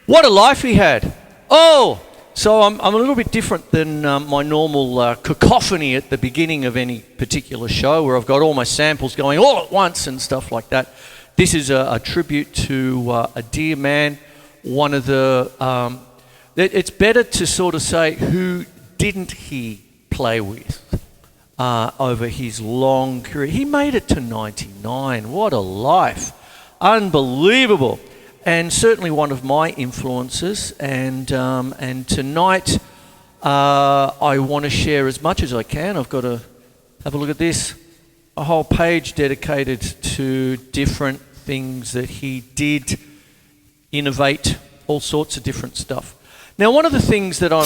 What a life he had. Oh, so I'm a little bit different than my normal cacophony at the beginning of any particular show where I've got all my samples going all at once and stuff like that. This is a tribute to a dear man, one of the... it's better to sort of say who didn't he play with over his long career. He made it to 99. What a life. Unbelievable. And certainly one of my influences. And tonight I want to share as much as I can. I've got to have a look at this. A whole page dedicated to different things that he did innovate, all sorts of different stuff. Now, one of the things that I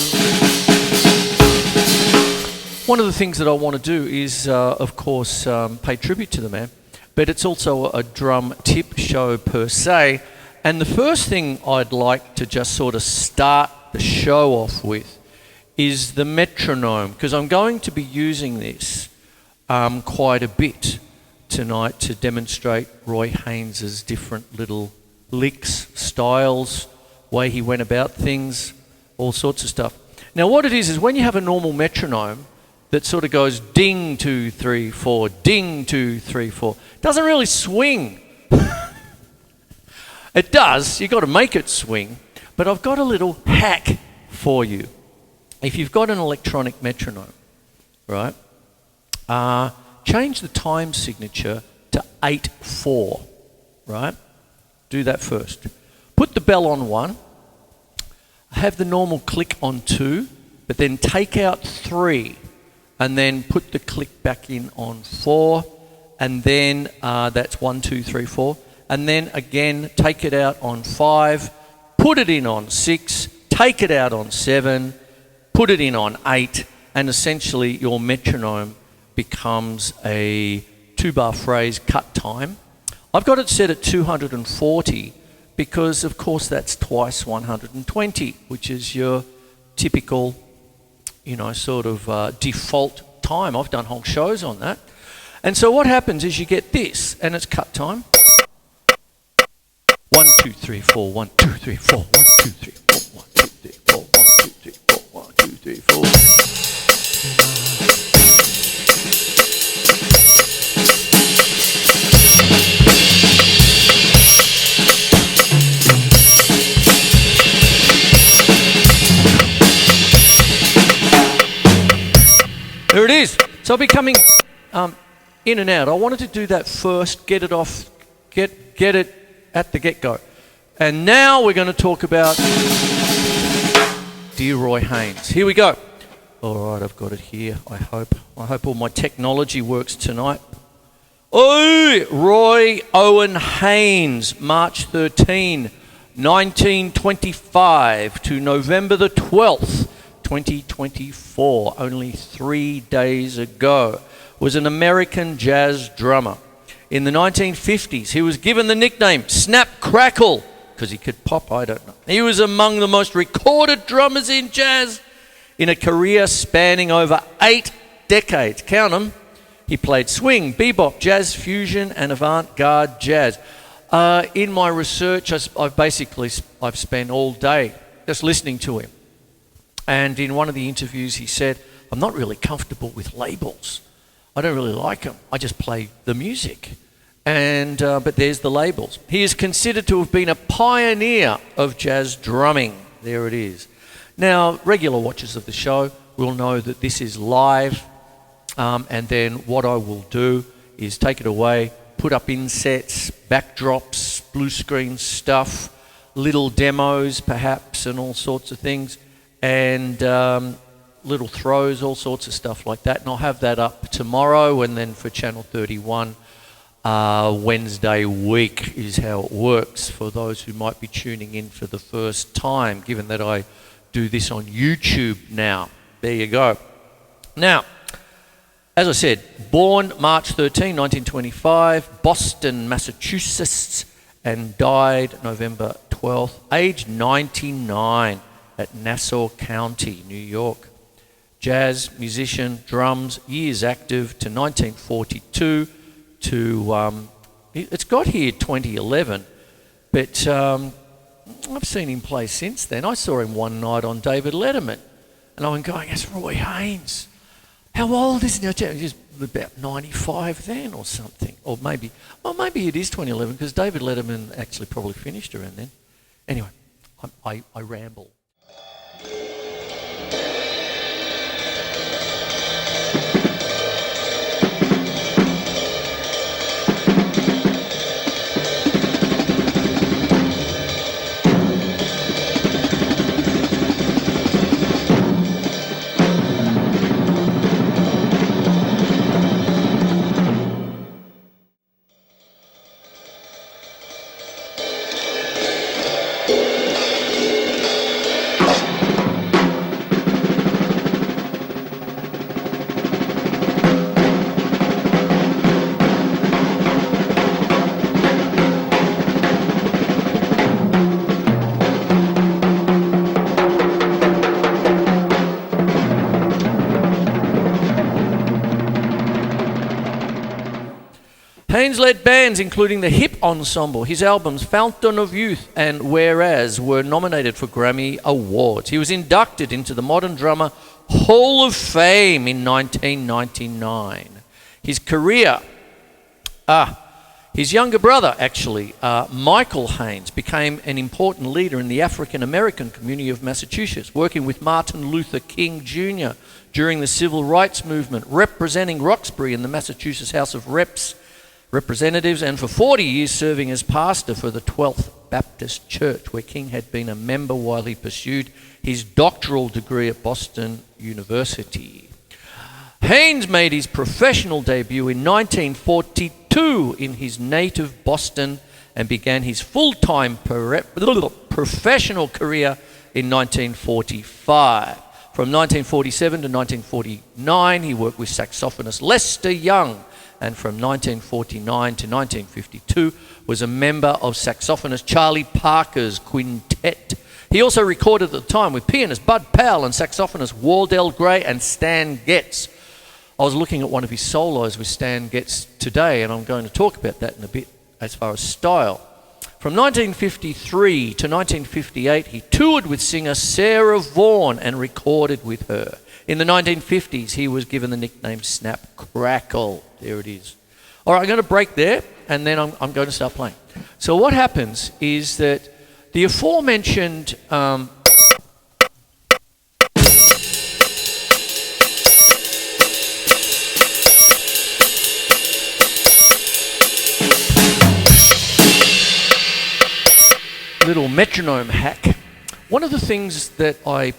want to do is, of course, pay tribute to the man, but it's also a drum tip show per se. And the first thing I'd like to just sort of start the show off with is the metronome, because I'm going to be using this quite a bit tonight to demonstrate Roy Haynes' different little licks, styles, way he went about things, all sorts of stuff. Now what it is when you have a normal metronome that sort of goes ding, 2, 3, 4, ding, 2, 3, 4, doesn't really swing. It does, you've got to make it swing, but I've got a little hack for you. If you've got an electronic metronome, right, change the time signature to 8/4, right? Do that first. Put the bell on 1, have the normal click on 2, but then take out 3, and then put the click back in on 4, and then that's 1, 2, 3, 4. And then again, take it out on 5, put it in on 6, take it out on 7, put it in on 8, and essentially your metronome becomes a 2-bar phrase cut time. I've got it set at 240 because, of course, that's twice 120, which is your typical sort of default time. I've done whole shows on that. And so what happens is you get this, and it's cut time. 1, 2, 3, 4, 1, 2, 3, 4, 1, 2, 3, 4, 1, 2, 3, 4, 1, 2, 3, 4, 1, 2, 3, 4. There it is. So I'll be coming in and out. I wanted to do that first, get it off, get it at the get-go. And now we're going to talk about dear Roy Haynes. Here we go. All right, I've got it here, I hope. I hope all my technology works tonight. Oh, Roy Owen Haynes, March 13, 1925 to November the 12th, 2024, only 3 days ago, was an American jazz drummer. In the 1950s, he was given the nickname Snap Crackle, because he could pop, I don't know. He was among the most recorded drummers in jazz in a career spanning over 8 decades. Count them. He played swing, bebop, jazz fusion, and avant-garde jazz. In my research, I've spent all day just listening to him. And in one of the interviews, he said, I'm not really comfortable with labels. I don't really like them. I just play the music. And but there's the labels. He is considered to have been a pioneer of jazz drumming. There it is. Now, regular watchers of the show will know that this is live. And then what I will do is take it away, put up insets, backdrops, blue screen stuff, little demos perhaps, and all sorts of things. And little throws, all sorts of stuff like that. And I'll have that up tomorrow, and then for Channel 31, Wednesday week is how it works for those who might be tuning in for the first time, given that I do this on YouTube now. There you go. Now, as I said, born March 13, 1925, Boston, Massachusetts, and died November 12th, age 99. At Nassau County, New York. Jazz musician, drums, years active to 1942 to, it's got here 2011, but I've seen him play since then. I saw him one night on David Letterman, and I went going, that's Roy Haynes. How old is he? He's about 95 then or something. Or maybe it is 2011, because David Letterman actually probably finished around then. Anyway, I ramble. Haynes led bands including the Hip Ensemble. His albums Fountain of Youth and Whereas were nominated for Grammy Awards. He was inducted into the Modern Drummer Hall of Fame in 1999. His career, his younger brother actually, Michael Haynes, became an important leader in the African American community of Massachusetts, working with Martin Luther King Jr. during the Civil Rights Movement, representing Roxbury in the Massachusetts House of Representatives, and for 40 years serving as pastor for the 12th Baptist Church, where King had been a member while he pursued his doctoral degree at Boston University. Haynes made his professional debut in 1942 in his native Boston and began his full-time professional career in 1945. From 1947 to 1949, he worked with saxophonist Lester Young, and from 1949 to 1952 was a member of saxophonist Charlie Parker's quintet. He also recorded at the time with pianist Bud Powell and saxophonist Wardell Gray and Stan Getz. I was looking at one of his solos with Stan Getz today, and I'm going to talk about that in a bit as far as style. From 1953 to 1958, he toured with singer Sarah Vaughan and recorded with her. In the 1950s, he was given the nickname Snap Crackle. There it is. All right, I'm going to break there, and then I'm going to start playing. So what happens is that the aforementioned little metronome hack, one of the things that I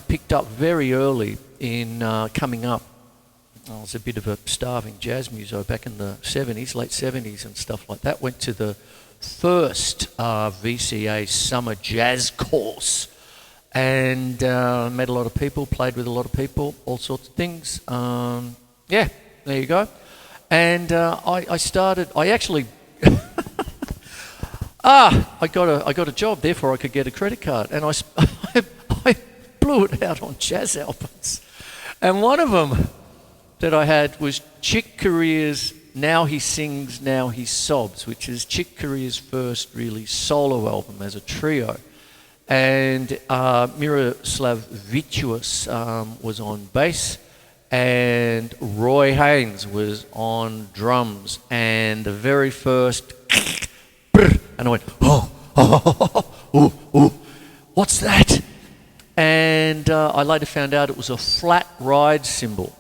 picked up very early in coming up, I was a bit of a starving jazz muso back in the 70s, late 70s and stuff like that. Went to the first VCA summer jazz course and met a lot of people, played with a lot of people, all sorts of things. Yeah, there you go. And I actually... I got a job, therefore I could get a credit card, and I blew it out on jazz albums. And one of them that I had was Chick Corea's Now He Sings, Now He Sobs, which is Chick Corea's first really solo album as a trio. And Miroslav Vicious was on bass, and Roy Haynes was on drums, and the very first... And I went, what's that? And I later found out it was a flat ride cymbal.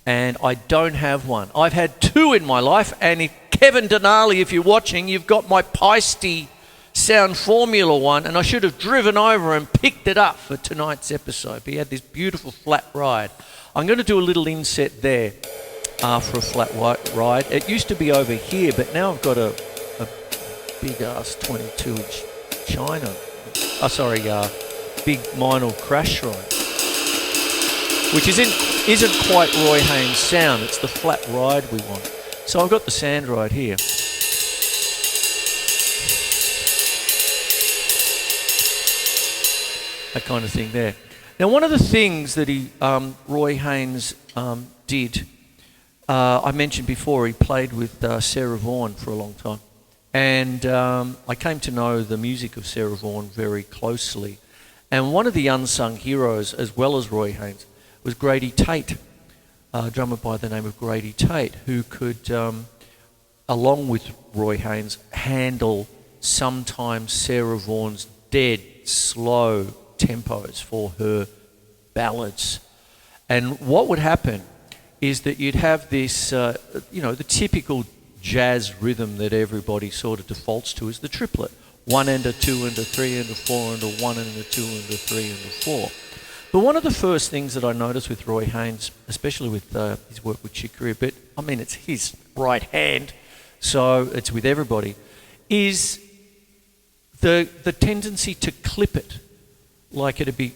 And I don't have one. I've had two in my life, and Kevin Denali, if you're watching, you've got my Peisty Sound Formula one, and I should have driven over and picked it up for tonight's episode. But he had this beautiful flat ride. I'm going to do a little inset there for a flat ride. It used to be over here, but now I've got a big-ass 22-inch China. Big vinyl crash ride, which isn't quite Roy Haynes' sound. It's the flat ride we want. So I've got the sand ride here. That kind of thing there. Now, one of the things that Roy Haynes did, I mentioned before, he played with Sarah Vaughan for a long time. And I came to know the music of Sarah Vaughan very closely. And one of the unsung heroes, as well as Roy Haynes, was Grady Tate, a drummer by the name of Grady Tate, who could, along with Roy Haynes, handle sometimes Sarah Vaughan's dead, slow tempos for her ballads. And what would happen is that you'd have this, the typical jazz rhythm that everybody sort of defaults to is the triplet. 1 and a 2 and a 3 and a 4 and a 1 and a 2 and a 3 and a 4. But one of the first things that I noticed with Roy Haynes, especially with his work with Chick Corea, but I mean it's his right hand, so it's with everybody, is the tendency to clip it like it'd be...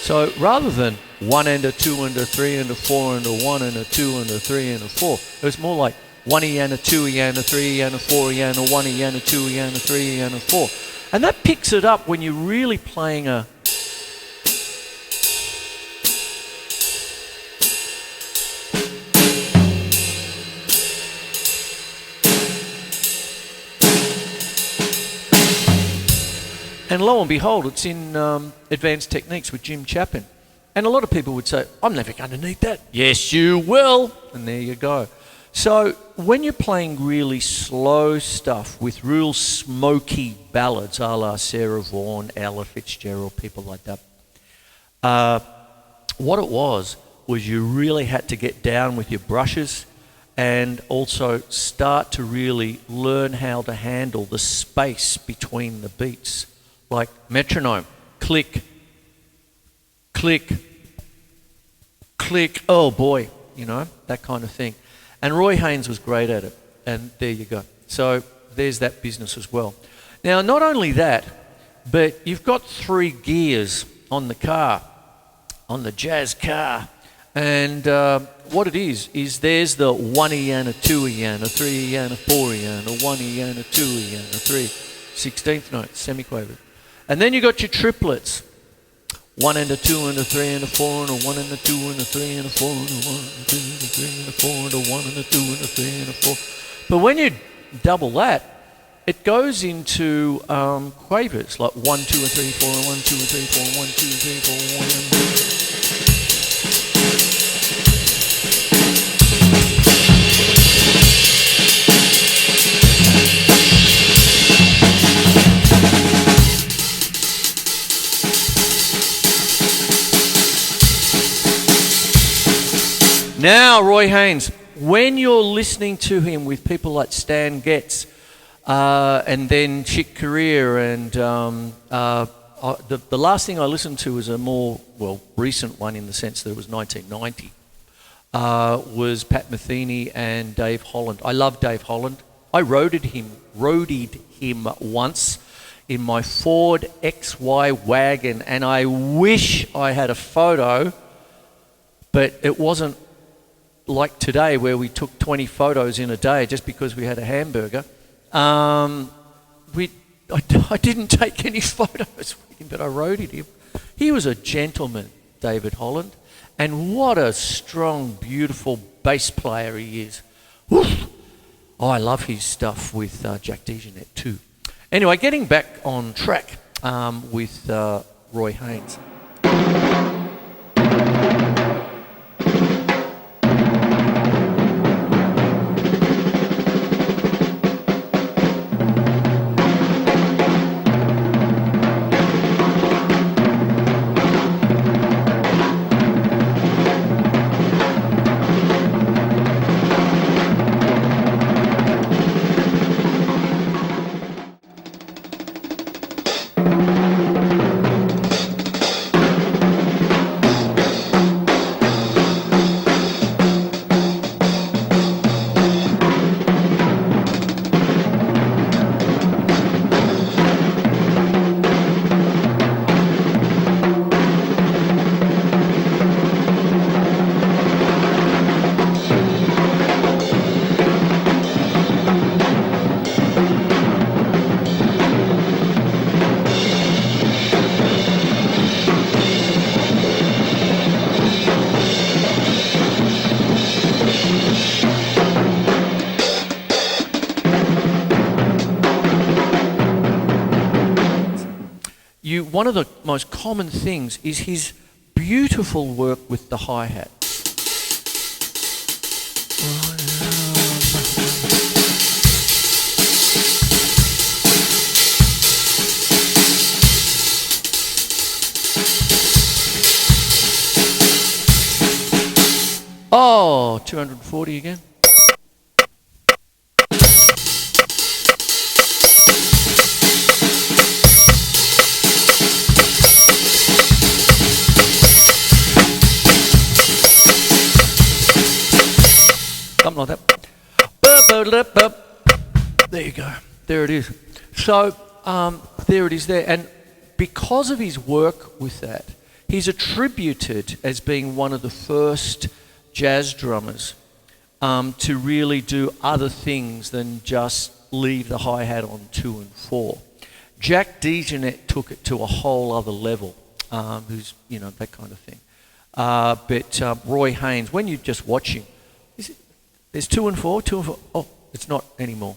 So rather than 1 and a 2 and a 3 and a 4 and a 1 and a 2 and a 3 and a 4, it was more like 1E and a 2E and a 3E and a 4E and a 1E and a 2E and a 3E and a 4. And that picks it up when you're really playing a... And lo and behold, it's in Advanced Techniques with Jim Chapin. And a lot of people would say, I'm never going to need that. Yes, you will. And there you go. So when you're playing really slow stuff with real smoky ballads, a la Sarah Vaughan, Ella Fitzgerald, people like that, what it was you really had to get down with your brushes and also start to really learn how to handle the space between the beats. Like metronome, click, click, click, oh boy, that kind of thing. And Roy Haynes was great at it, and there you go. So there's that business as well. Now, not only that, but you've got 3 gears on the car, on the jazz car, And what it is there's the 1E and a 2E and a 3E and a 4E and a 1E and a 2E and a 3, 16th note, semiquaver. And then you got your triplets. 1 and a 2 and a 3 and a 4 and a 1 and a 2 and a 3 and a 4 and a 1 and a 2 and a 3 and a 4 and a 1 and a 2 and a 3 and a 4. But when you double that, it goes into quavers like 1, 2 and 3, 4 and 1, 2 and 3, 4 and 1, 2 and 3, 4 and 1 and 2. Now, Roy Haynes, when you're listening to him with people like Stan Getz and then Chick Corea and the last thing I listened to was a more, recent one in the sense that it was 1990, was Pat Metheny and Dave Holland. I love Dave Holland. I roadied him once in my Ford XY wagon, and I wish I had a photo, but it wasn't like today where we took 20 photos in a day just because we had a hamburger. I didn't take any photos with him, but I roadied him. He was a gentleman, David Holland, and what a strong, beautiful bass player he is. Oof. Oh, I love his stuff with Jack DeJohnette too. Anyway, getting back on track with Roy Haynes. One of the most common things is his beautiful work with the hi-hat. Oh, 240 again. Something like that. There you go. There it is. So there it is there. And because of his work with that, he's attributed as being one of the first jazz drummers to really do other things than just leave the hi-hat on 2 and 4. Jack DeJohnette took it to a whole other level, who's, that kind of thing. But Roy Haynes, when you just watch him, there's 2 and 4, 2 and 4. Oh, it's not anymore.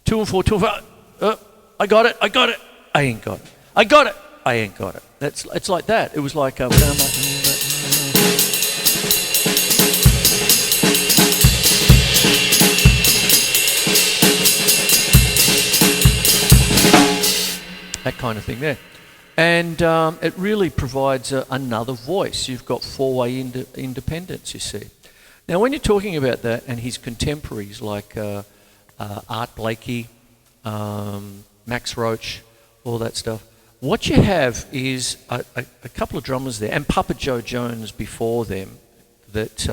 2 and 4, 2 and 4. I got it. I ain't got it. I got it. I ain't got it. It's like that. It was like that kind of thing there. And it really provides another voice. You've got four-way independence, you see. Now, when you're talking about that and his contemporaries like Art Blakey, Max Roach, all that stuff, what you have is a couple of drummers there, and Papa Joe Jones before them, that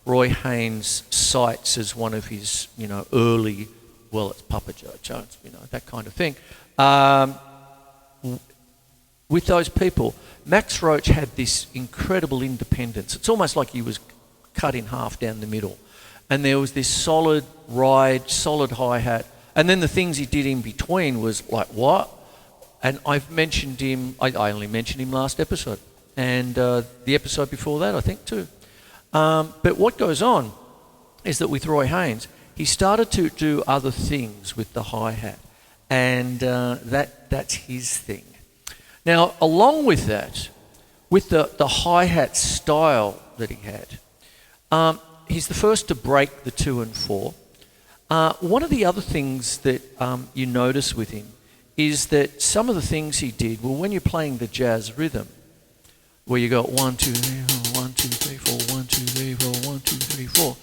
Roy Haynes cites as one of his, early, it's Papa Joe Jones, that kind of thing. with those people, Max Roach had this incredible independence. It's almost like he was cut in half down the middle. And there was this solid ride, solid hi-hat. And then the things he did in between was like, what? And I've mentioned him, I only mentioned him last episode. And the episode before that, I think, too. But what goes on is that with Roy Haynes, he started to do other things with the hi-hat. And that's his thing. Now, along with that, with the hi-hat style that he had, he's the first to break the 2 and 4. One of the other things that you notice with him is that some of the things he did, well, when you're playing the jazz rhythm, where you go 1, 2, 3, 4, 1, 2, 3, 4, 1, 2, 3, 4, 1, 2, 3, 4,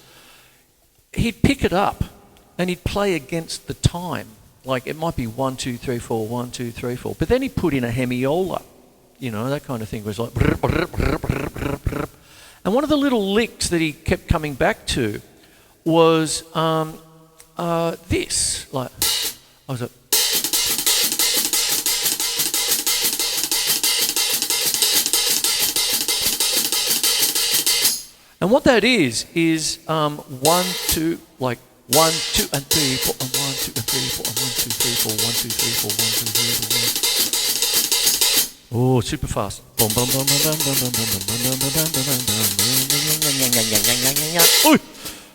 he'd pick it up and he'd play against the time. Like it might be 1, 2, 3, 4, 1, 2, 3, 4. But then he put in a hemiola, you know, that kind of thing. It was like. And one of the little licks that he kept coming back to was this. Like, I was like. And what that is 1, 2, like 1, 2, and 3, 4, and 1, 2, and 3, 4, and 1, 2, 3, 4, 1, 2, 3, 4, 1, 2, 3, 4, 1. Oh, super fast. Ooh,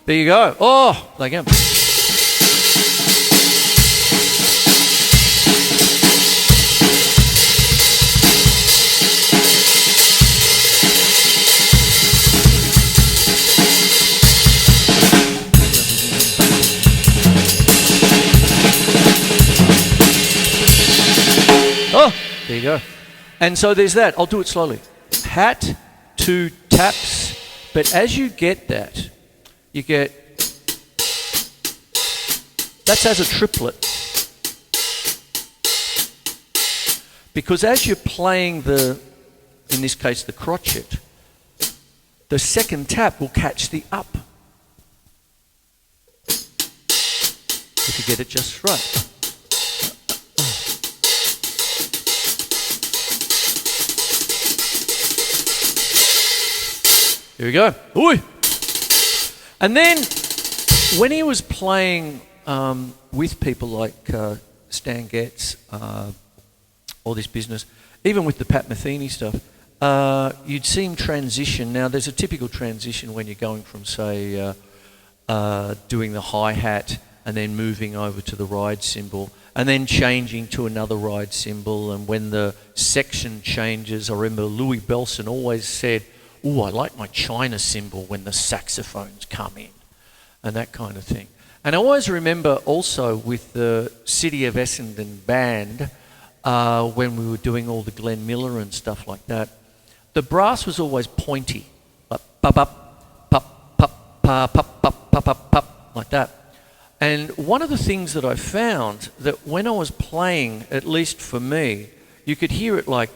there you go. Oh, there you go. Oh, there you go. And so there's that. I'll do it slowly. Hat, 2 taps. But as you get that, you get... That's as a triplet. Because as you're playing the, in this case, the crotchet, the second tap will catch the up. If you get it just right. Here we go. Ooh. And then when he was playing with people like Stan Getz, all this business, even with the Pat Metheny stuff, you'd see him transition. Now, there's a typical transition when you're going from, say, doing the hi-hat and then moving over to the ride cymbal and then changing to another ride cymbal. And when the section changes, I remember Louis Belson always said, "Ooh, I like my China cymbal when the saxophones come in," and that kind of thing. And I always remember also with the City of Essendon band, when we were doing all the Glenn Miller and stuff like that, the brass was always pointy, like pop, pop, pop, pop, pop, pop, pop, pop, pop, pop, like that. And one of the things that I found that when I was playing, at least for me, you could hear it like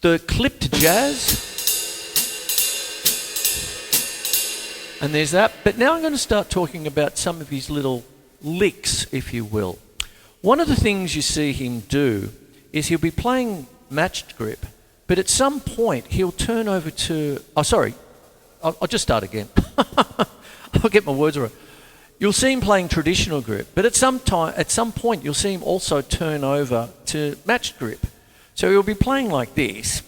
the clipped jazz, and there's that. But now I'm going to start talking about some of his little licks, if you will. One of the things you see him do is he'll be playing matched grip, but at some point he'll turn over to... Oh, sorry. I'll just start again. I'll get my words right. You'll see him playing traditional grip, but at some point you'll see him also turn over to matched grip. So he'll be playing like this.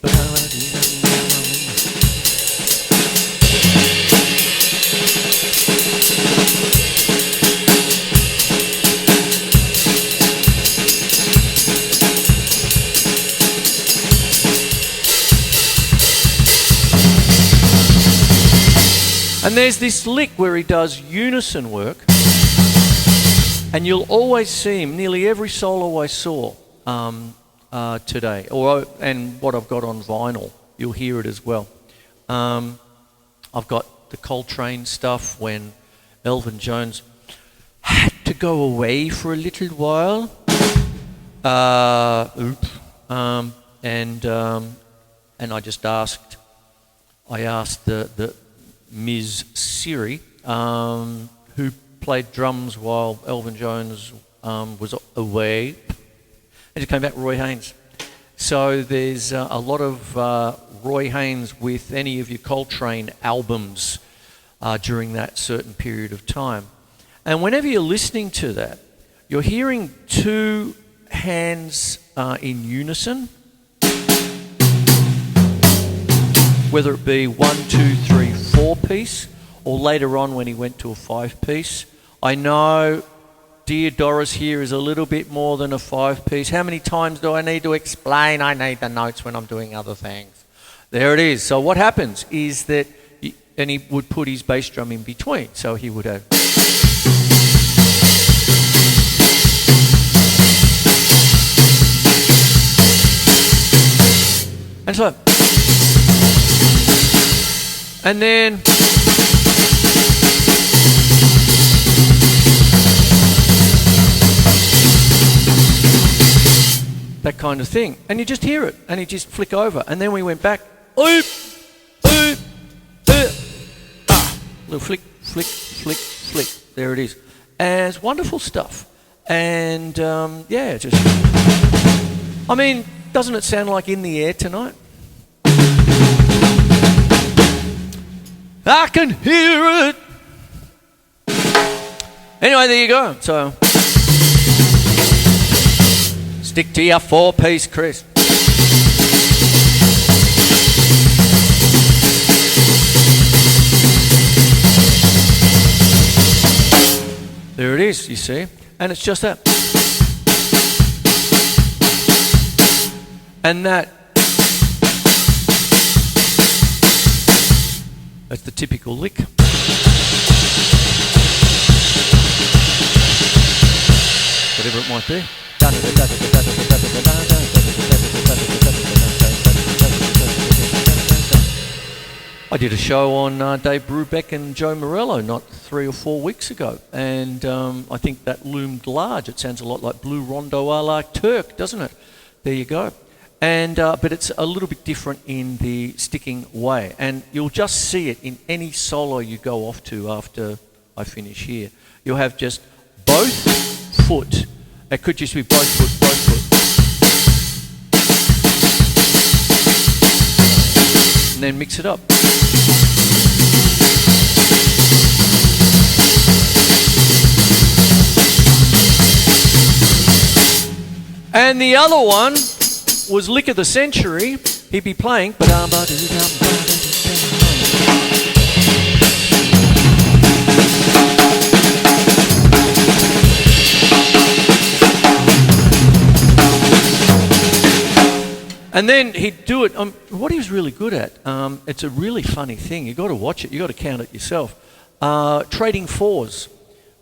And there's this lick where he does unison work, and you'll always see him, nearly every solo I saw today, and what I've got on vinyl, you'll hear it as well. I've got the Coltrane stuff when Elvin Jones had to go away for a little while. And I just asked the Ms. Siri, who played drums while Elvin Jones was away, and it came back Roy Haynes. So there's a lot of Roy Haynes with any of your Coltrane albums during that certain period of time. And whenever you're listening to that, you're hearing two hands in unison, whether it be 1, 2, 3, 4 piece, or later on when he went to a 5 piece. I know Dear Doris here is a little bit more than a 5 piece. How many times do I need to explain? I need the notes when I'm doing other things. There it is. So what happens is that, and he would put his bass drum in between. So he would have... And so... And then... that kind of thing. And you just hear it, and you just flick over. And then we went back, oop, oop, little flick, flick, flick, flick. There it is. And it's wonderful stuff. And yeah, just... I mean, doesn't it sound like In the Air Tonight? I can hear it. Anyway, there you go. So, stick to your 4-piece, Chris. There it is, you see. And it's just that. And that's the typical lick. Whatever it might be. I did a show on Dave Brubeck and Joe Morello not 3 or 4 weeks ago, and I think that loomed large. It sounds a lot like Blue Rondo a la Turk, doesn't it? There you go. And but it's a little bit different in the sticking way, and you'll just see it in any solo you go off to after I finish here. You'll have just both foot. It could just be both foot, both foot. And then mix it up. And the other one was Lick of the Century. He'd be playing. And then he'd do it. What he was really good at, it's a really funny thing. You've got to watch it. You've got to count it yourself. Trading fours.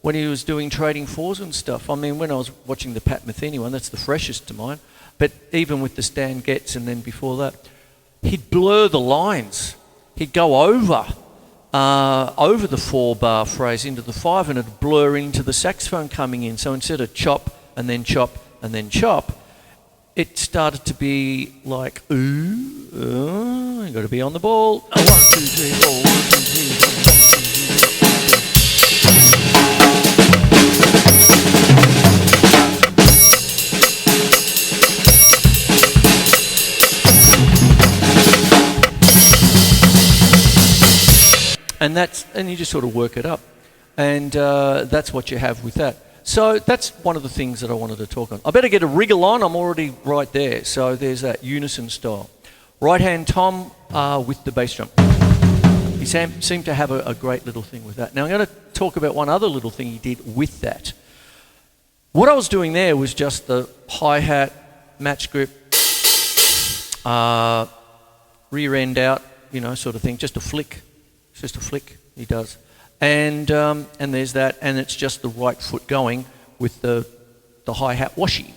When he was doing trading fours and stuff. I mean, when I was watching the Pat Metheny one, that's the freshest to mine. But even with the Stan Getz and then before that, he'd blur the lines. He'd go over the 4-bar phrase into the 5, and it'd blur into the saxophone coming in. So instead of chop and then chop and then chop, it started to be like, you got to be on the ball. 1, 2, 3, 4, 1, 2, 3, 4, 1, 2, 3, and you just sort of work it up, and that's what you have with that. So that's one of the things that I wanted to talk on. I better get a wriggle on. I'm already right there. So there's that unison style. Right hand tom with the bass drum. He seemed to have a great little thing with that. Now I'm going to talk about one other little thing he did with that. What I was doing there was just the hi-hat, match grip, rear end out, sort of thing. Just a flick. It's just a flick he does. And there's that, and it's just the right foot going with the hi-hat washy.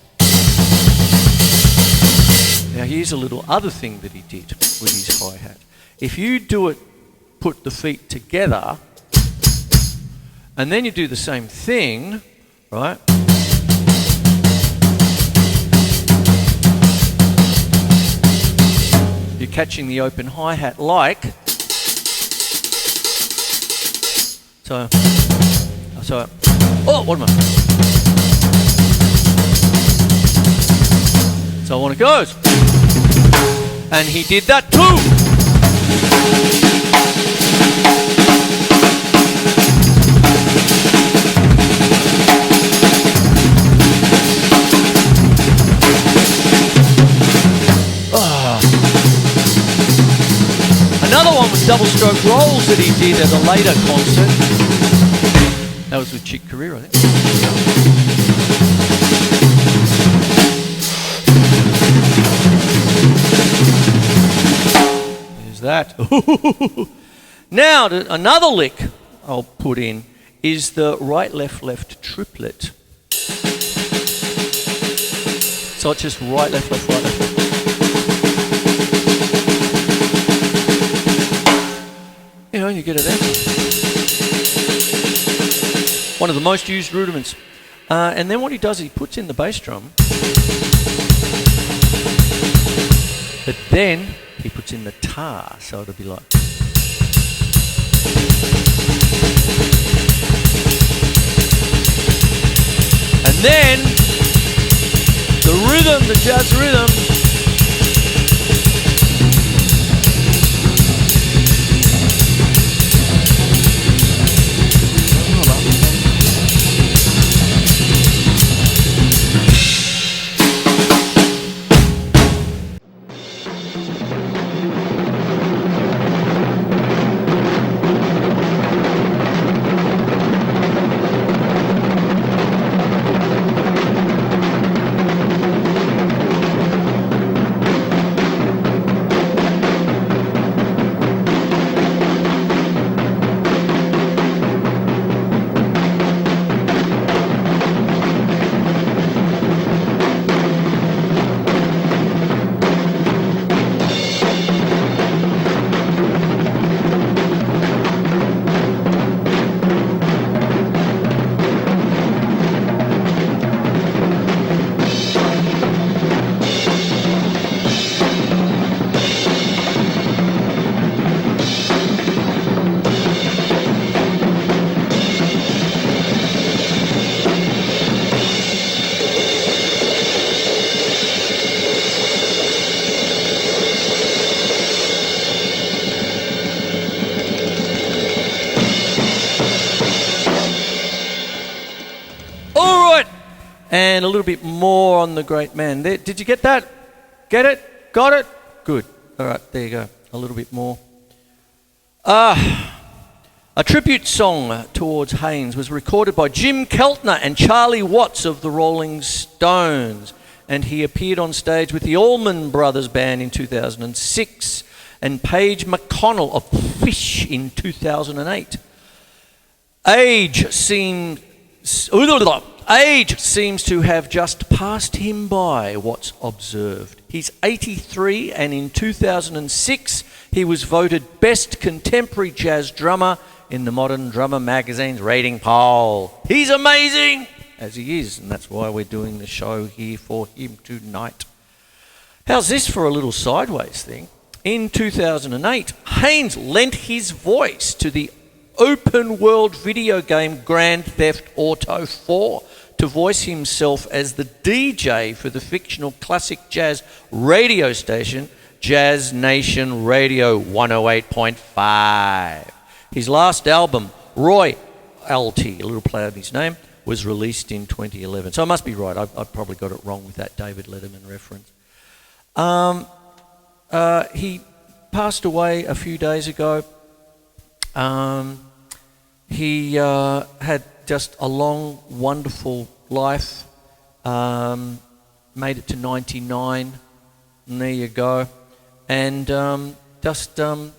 Now here's a little other thing that he did with his hi-hat. If you do it, put the feet together, and then you do the same thing, right? You're catching the open hi-hat like... So, oh, what am I? So on it goes. And he did that too. Another one was double stroke rolls that he did at a later concert. That was with Chick Corea, I think. There's that. Now, another lick I'll put in is the right, left triplet. So it's just right, left, right, left. You get it there. One of the most used rudiments. And then what he does, he puts in the bass drum. But then he puts in the tar, so it'll be like... And then the rhythm, the jazz rhythm... And a little bit more on the great man. There, did you get that? Get it? Got it? Good. All right, there you go. A little bit more. A tribute song towards Haynes was recorded by Jim Keltner and Charlie Watts of the Rolling Stones. And he appeared on stage with the Allman Brothers Band in 2006 and Paige McConnell of Fish in 2008. Age seems to have just passed him by, Watts observed. He's 83, and in 2006 he was voted Best Contemporary Jazz Drummer in the Modern Drummer magazine's rating poll. He's amazing, as he is, and that's why we're doing the show here for him tonight. How's this for a little sideways thing? In 2008, Haynes lent his voice to the open-world video game Grand Theft Auto 4 to voice himself as the DJ for the fictional classic jazz radio station Jazz Nation Radio 108.5. His last album, Roy LT, a little play on his name, was released in 2011. So I must be right. I probably got it wrong with that David Letterman reference. He passed away a few days ago. He had just a long, wonderful life. Made it to 99, and there you go. And just one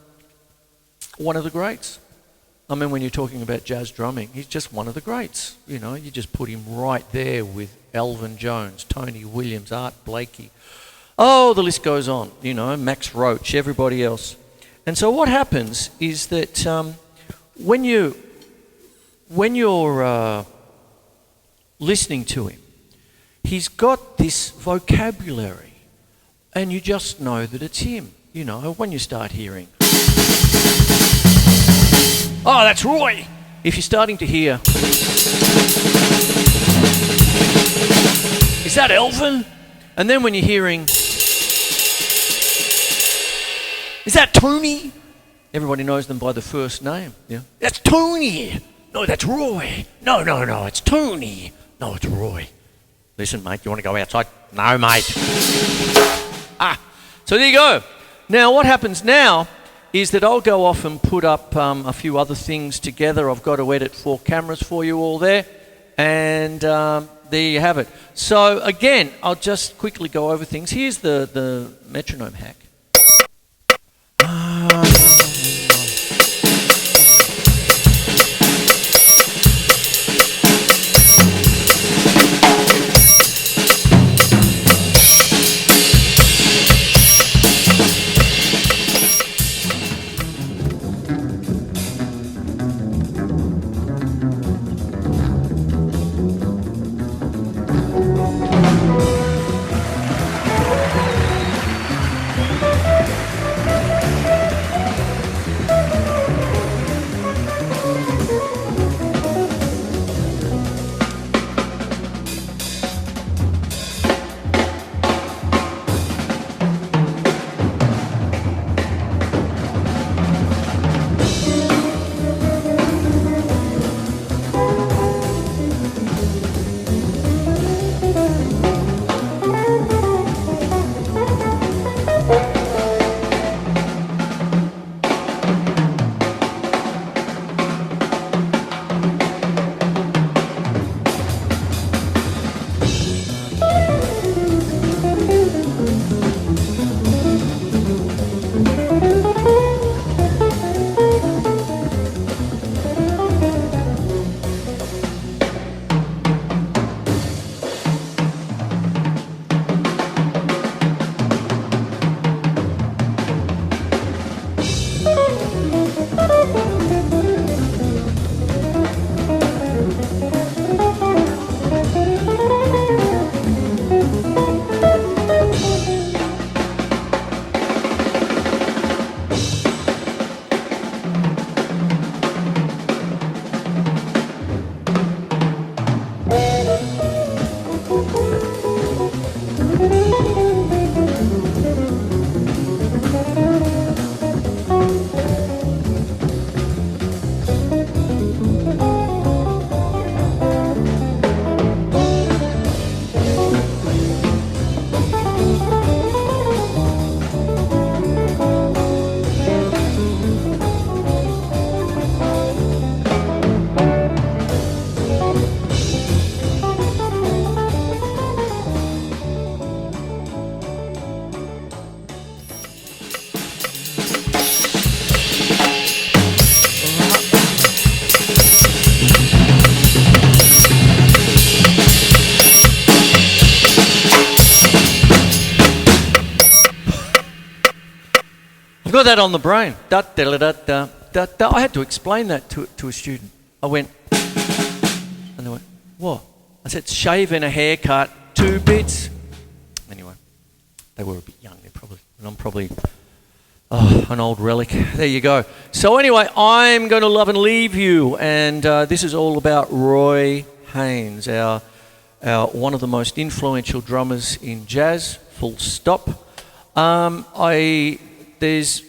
of the greats. I mean, when you're talking about jazz drumming, he's just one of the greats. You know, you just put him right there with Elvin Jones, Tony Williams, Art Blakey. Oh, the list goes on, you know, Max Roach, everybody else. And so what happens is that when you're listening to him, he's got this vocabulary, and you just know that it's him, you know, when you start hearing, oh, that's Roy. If you're starting to hear, is that Elvin? And then when you're hearing, is that Tony? Everybody knows them by the first name. Yeah, that's Tony. No, that's Roy. No, it's Tony. No, it's Roy. Listen, mate, you want to go outside? No, mate. So there you go. Now, what happens now is that I'll go off and put up a few other things together. I've got to edit 4 cameras for you all there. And there you have it. So, again, I'll just quickly go over things. Here's the metronome hack. Got that on the brain. Da, da, da, da, da, da. I had to explain that to a student. I went, and they went, what? I said, shave and a haircut, 2 bits. Anyway, they were a bit young. And I'm probably an old relic. There you go. So anyway, I'm going to love and leave you, and this is all about Roy Haynes, our one of the most influential drummers in jazz. Full stop. There's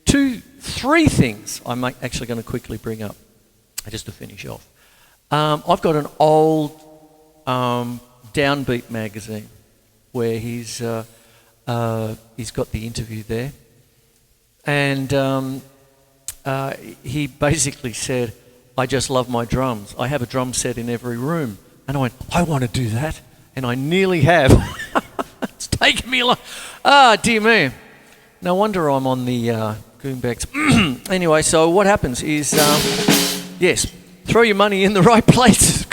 three things I'm actually going to quickly bring up, just to finish off. I've got an old Downbeat magazine where he's got the interview there, and he basically said, "I just love my drums. I have a drum set in every room." And I went, "I want to do that," and I nearly have. It's taken me a long. Dear me. No wonder I'm on the Goombacks. Anyway, so what happens is, yes, throw your money in the right places.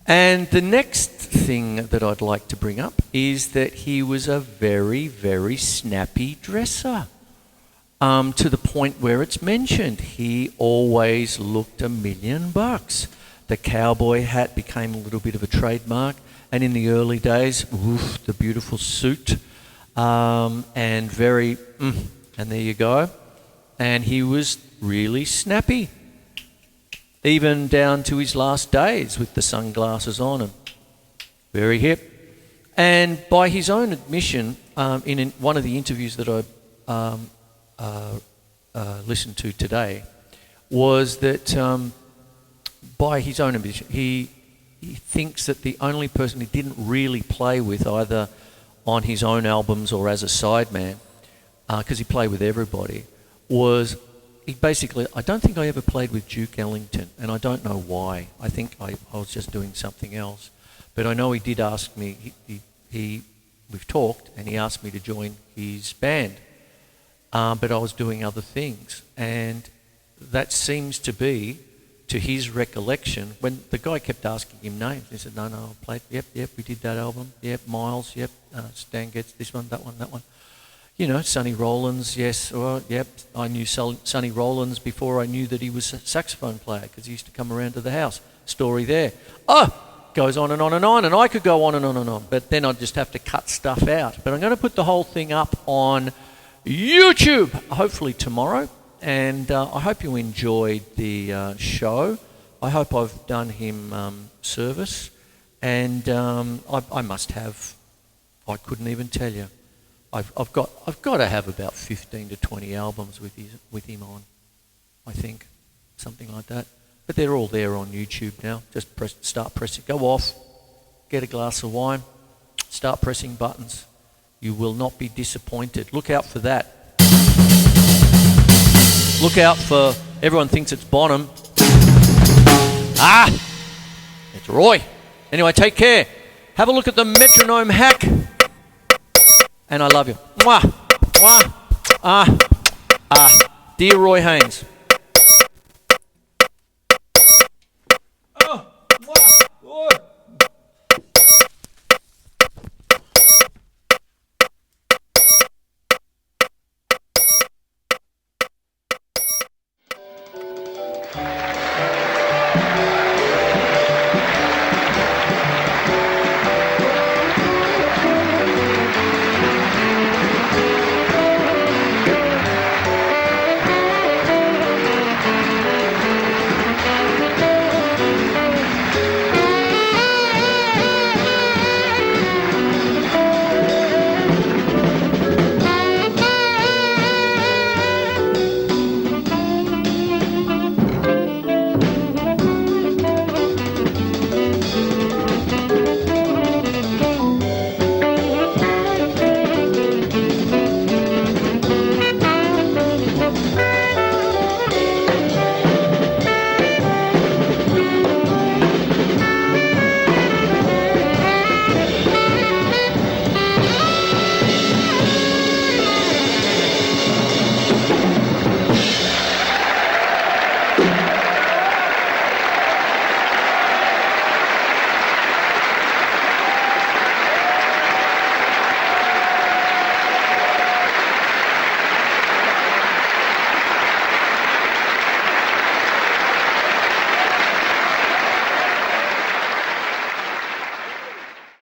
And the next thing that I'd like to bring up is that he was a very, very snappy dresser. to the point where it's mentioned he always looked $1 million. The cowboy hat became a little bit of a trademark, and in the early days, the beautiful suit, and very, and there you go. And he was really snappy, even down to his last days with the sunglasses on and very hip. And by his own admission, in one of the interviews that I listened to today, was that by his own admission, he thinks that the only person he didn't really play with, either on his own albums or as a sideman, because he played with everybody, was he basically, I don't think I ever played with Duke Ellington, and I don't know why. I think I was just doing something else. But I know he did ask me, we've talked, and he asked me to join his band. But I was doing other things. And that seems to be, to his recollection, when the guy kept asking him names, he said, no, I played, yep, we did that album, yep, Miles, yep, Stan Getz, this one, that one. You know, Sonny Rollins, yes, or yep, I knew Sonny Rollins before I knew that he was a saxophone player, because he used to come around to the house. Story there. Goes on and on and on, and I could go on and on and on, but then I'd just have to cut stuff out. But I'm going to put the whole thing up on YouTube, hopefully tomorrow, and I hope you enjoyed the show. I hope I've done him service, and I must have, I couldn't even tell you, I've got to have about 15 to 20 albums with him on, I think, something like that. But they're all there on YouTube now. Just start pressing, go off, get a glass of wine, start pressing buttons. You will not be disappointed. Look out for that. Look out for, everyone thinks it's Bonham. It's Roy. Anyway, take care. Have a look at the metronome hack. And I love you. Mwah. Mwah. Dear Roy Haynes.